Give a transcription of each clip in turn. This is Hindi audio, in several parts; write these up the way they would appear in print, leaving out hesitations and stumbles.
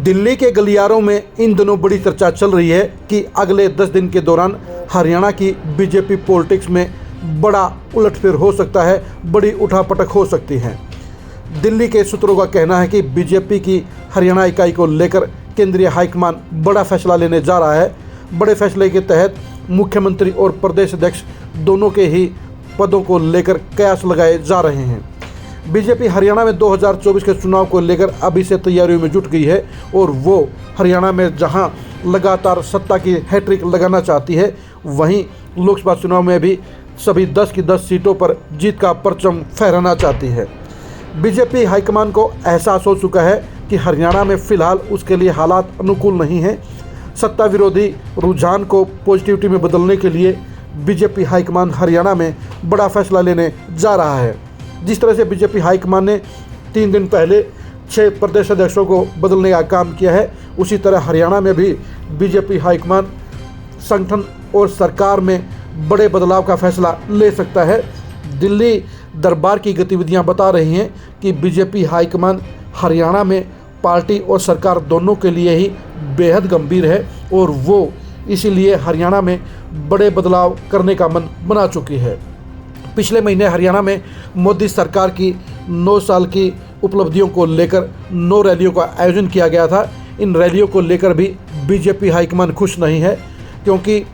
दिल्ली के गलियारों में इन दिनों बड़ी चर्चा चल रही है कि अगले 10 दिन के दौरान हरियाणा की बीजेपी पॉलिटिक्स में बड़ा उलटफेर हो सकता है, बड़ी उठापटक हो सकती है। दिल्ली के सूत्रों का कहना है कि बीजेपी की हरियाणा इकाई को लेकर केंद्रीय हाईकमान बड़ा फैसला लेने जा रहा है। बड़े फैसले के तहत मुख्यमंत्री और प्रदेश अध्यक्ष दोनों के ही पदों को लेकर कयास लगाए जा रहे हैं। बीजेपी हरियाणा में 2024 के चुनाव को लेकर अभी से तैयारियों में जुट गई है और वो हरियाणा में जहां लगातार सत्ता की हैट्रिक लगाना चाहती है, वहीं लोकसभा चुनाव में भी सभी 10 की 10 सीटों पर जीत का परचम फहराना चाहती है। बीजेपी हाईकमान को एहसास हो चुका है कि हरियाणा में फिलहाल उसके लिए हालात अनुकूल नहीं हैं। सत्ता विरोधी रुझान को पॉजिटिविटी में बदलने के लिए बीजेपी हाईकमान हरियाणा में बड़ा फैसला लेने जा रहा है। जिस तरह से बीजेपी हाईकमान ने 3 दिन पहले 6 प्रदेश अध्यक्षों को बदलने का काम किया है, उसी तरह हरियाणा में भी बीजेपी हाईकमान संगठन और सरकार में बड़े बदलाव का फैसला ले सकता है। दिल्ली दरबार की गतिविधियां बता रही हैं कि बीजेपी हाईकमान हरियाणा में पार्टी और सरकार दोनों के लिए ही बेहद गंभीर है और वो इसीलिए हरियाणा में बड़े बदलाव करने का मन बना चुकी है। पिछले महीने हरियाणा में मोदी सरकार की 9 साल की उपलब्धियों को लेकर 9 रैलियों का आयोजन किया गया था। इन रैलियों को लेकर भी बीजेपी हाईकमान खुश नहीं है, क्योंकि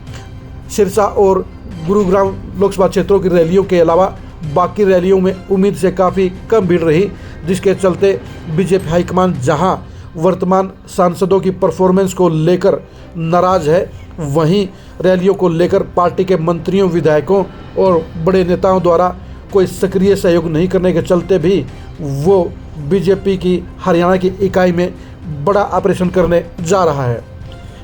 सिरसा और गुरुग्राम लोकसभा क्षेत्रों की रैलियों के अलावा बाकी रैलियों में उम्मीद से काफ़ी कम भीड़ रही, जिसके चलते बीजेपी हाईकमान जहां वर्तमान सांसदों की परफॉर्मेंस को लेकर नाराज़ है, वहीं रैलियों को लेकर पार्टी के मंत्रियों, विधायकों और बड़े नेताओं द्वारा कोई सक्रिय सहयोग नहीं करने के चलते भी वो बीजेपी की हरियाणा की इकाई में बड़ा ऑपरेशन करने जा रहा है।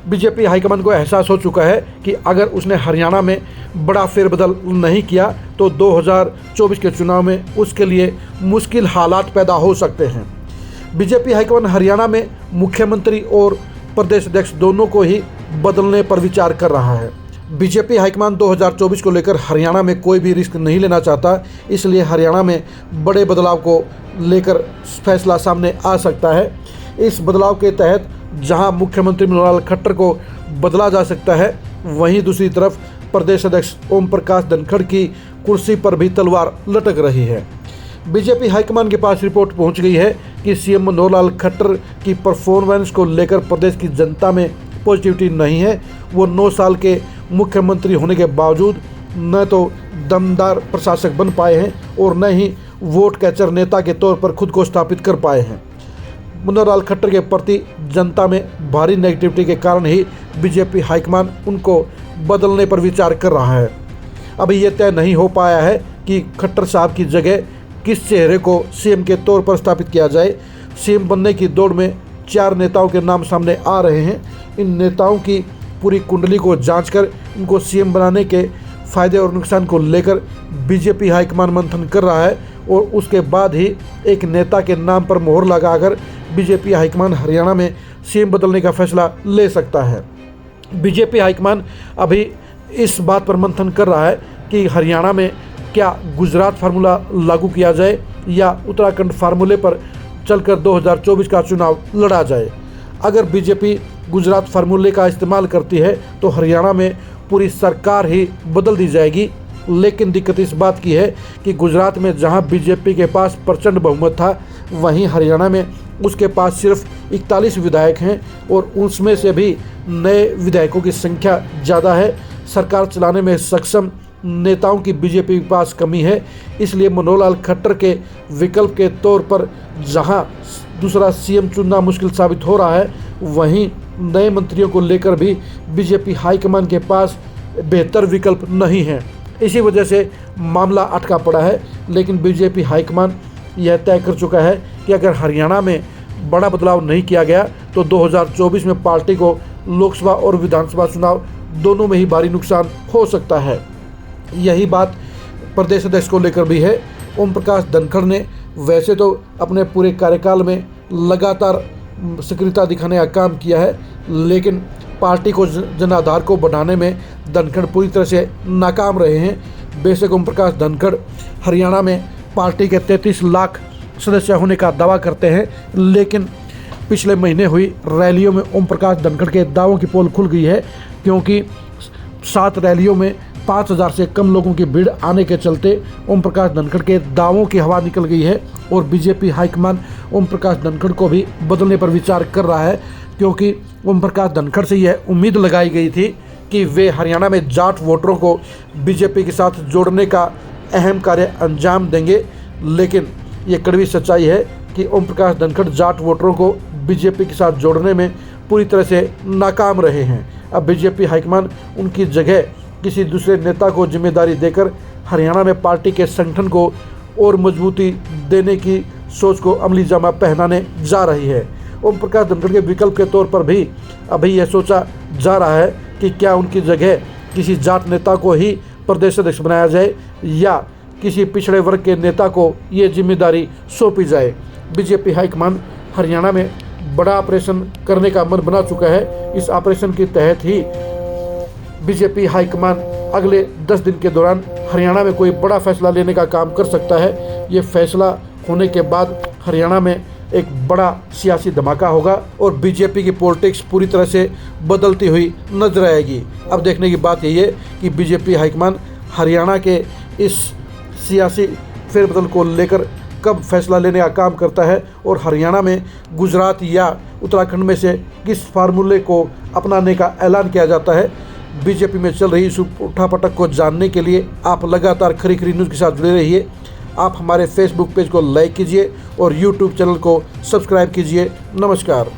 बीजेपी हाईकमान को एहसास हो चुका है कि अगर उसने हरियाणा में बड़ा फेरबदल नहीं किया तो 2024 के चुनाव में उसके लिए मुश्किल हालात पैदा हो सकते हैं। बीजेपी हाईकमान हरियाणा में मुख्यमंत्री और प्रदेश अध्यक्ष दोनों को ही बदलने पर विचार कर रहा है। बीजेपी हाईकमान 2024 को लेकर हरियाणा में कोई भी रिस्क नहीं लेना चाहता, इसलिए हरियाणा में बड़े बदलाव को लेकर फैसला सामने आ सकता है। इस बदलाव के तहत जहां मुख्यमंत्री मनोहर खट्टर को बदला जा सकता है, वहीं दूसरी तरफ प्रदेश अध्यक्ष ओम प्रकाश धनखड़ की कुर्सी पर भी तलवार लटक रही है। बीजेपी हाईकमान के पास रिपोर्ट पहुंच गई है कि सीएम मनोहर खट्टर की परफॉर्मेंस को लेकर प्रदेश की जनता में पॉजिटिविटी नहीं है। वो 9 साल के मुख्यमंत्री होने के बावजूद न तो दमदार प्रशासक बन पाए हैं और न ही वोट कैचर नेता के तौर पर खुद को स्थापित कर पाए हैं। मनोहर खट्टर के प्रति जनता में भारी नेगेटिविटी के कारण ही बीजेपी हाईकमान उनको बदलने पर विचार कर रहा है। अभी ये तय नहीं हो पाया है कि खट्टर साहब की जगह किस चेहरे को सीएम के तौर पर स्थापित किया जाए। सीएम बनने की दौड़ में 4 नेताओं के नाम सामने आ रहे हैं। इन नेताओं की पूरी कुंडली को जांचकर इनको सीएम बनाने के फायदे और नुकसान को लेकर बीजेपी हाईकमान मंथन कर रहा है और उसके बाद ही एक नेता के नाम पर मोहर लगाकर बीजेपी हाईकमान हरियाणा में सीएम बदलने का फैसला ले सकता है। बीजेपी हाईकमान अभी इस बात पर मंथन कर रहा है कि हरियाणा में क्या गुजरात फार्मूला लागू किया जाए या उत्तराखंड फार्मूले पर चलकर 2024 का चुनाव लड़ा जाए। अगर बीजेपी गुजरात फार्मूले का इस्तेमाल करती है तो हरियाणा में पूरी सरकार ही बदल दी जाएगी। लेकिन दिक्कत इस बात की है कि गुजरात में जहां बीजेपी के पास प्रचंड बहुमत था, वहीं हरियाणा में उसके पास सिर्फ 41 विधायक हैं और उसमें से भी नए विधायकों की संख्या ज़्यादा है। सरकार चलाने में सक्षम नेताओं की बीजेपी के पास कमी है। इसलिए मनोहर खट्टर के विकल्प के तौर पर जहां दूसरा सीएम चुनना मुश्किल साबित हो रहा है, वहीं नए मंत्रियों को लेकर भी बीजेपी हाईकमान के पास बेहतर विकल्प नहीं है। इसी वजह से मामला अटका पड़ा है। लेकिन बीजेपी हाईकमान यह तय कर चुका है कि अगर हरियाणा में बड़ा बदलाव नहीं किया गया तो 2024 में पार्टी को लोकसभा और विधानसभा चुनाव दोनों में ही भारी नुकसान हो सकता है। यही बात प्रदेश अध्यक्ष को लेकर भी है। ओम प्रकाश धनखड़ ने वैसे तो अपने पूरे कार्यकाल में लगातार सक्रियता दिखाने का काम किया है, लेकिन पार्टी को जनाधार को बढ़ाने में धनखड़ पूरी तरह से नाकाम रहे हैं। बेशक ओम प्रकाश धनखड़ हरियाणा में पार्टी के 33 लाख सदस्य होने का दावा करते हैं, लेकिन पिछले महीने हुई रैलियों में ओम प्रकाश धनखड़ के दावों की पोल खुल गई है, क्योंकि 7 रैलियों में 5,000 से कम लोगों की भीड़ आने के चलते ओम प्रकाश धनखड़ के दावों की हवा निकल गई है और बीजेपी हाईकमान ओम प्रकाश धनखड़ को भी बदलने पर विचार कर रहा है, क्योंकि ओम प्रकाश धनखड़ से यह उम्मीद लगाई गई थी कि वे हरियाणा में जाट वोटरों को बीजेपी के साथ जोड़ने का अहम कार्य अंजाम देंगे। लेकिन ये कड़वी सच्चाई है कि ओम प्रकाश धनखड़ जाट वोटरों को बीजेपी के साथ जोड़ने में पूरी तरह से नाकाम रहे हैं। अब बीजेपी हाईकमान उनकी जगह किसी दूसरे नेता को जिम्मेदारी देकर हरियाणा में पार्टी के संगठन को और मजबूती देने की सोच को अमली जामा पहनाने जा रही है। ओम प्रकाश धनखड़ के विकल्प के तौर पर भी अभी यह सोचा जा रहा है कि क्या उनकी जगह किसी जाट नेता को ही प्रदेश अध्यक्ष बनाया जाए या किसी पिछड़े वर्ग के नेता को ये जिम्मेदारी सौंपी जाए। बीजेपी हाईकमान हरियाणा में बड़ा ऑपरेशन करने का मन बना चुका है। इस ऑपरेशन के तहत ही बीजेपी हाईकमान अगले 10 दिन के दौरान हरियाणा में कोई बड़ा फैसला लेने का काम कर सकता है। ये फैसला होने के बाद हरियाणा में एक बड़ा सियासी धमाका होगा और बीजेपी की पॉलिटिक्स पूरी तरह से बदलती हुई नजर आएगी। अब देखने की बात यही है कि बीजेपी हाईकमान हरियाणा के इस सियासी फेरबदल को लेकर कब फैसला लेने का काम करता है और हरियाणा में गुजरात या उत्तराखंड में से किस फार्मूले को अपनाने का ऐलान किया जाता है। बीजेपी में चल रही इस उठापटक को जानने के लिए आप लगातार खरी खरी न्यूज़ के साथ जुड़े रहिए। आप हमारे फेसबुक पेज को लाइक कीजिए और यूट्यूब चैनल को सब्सक्राइब कीजिए। नमस्कार।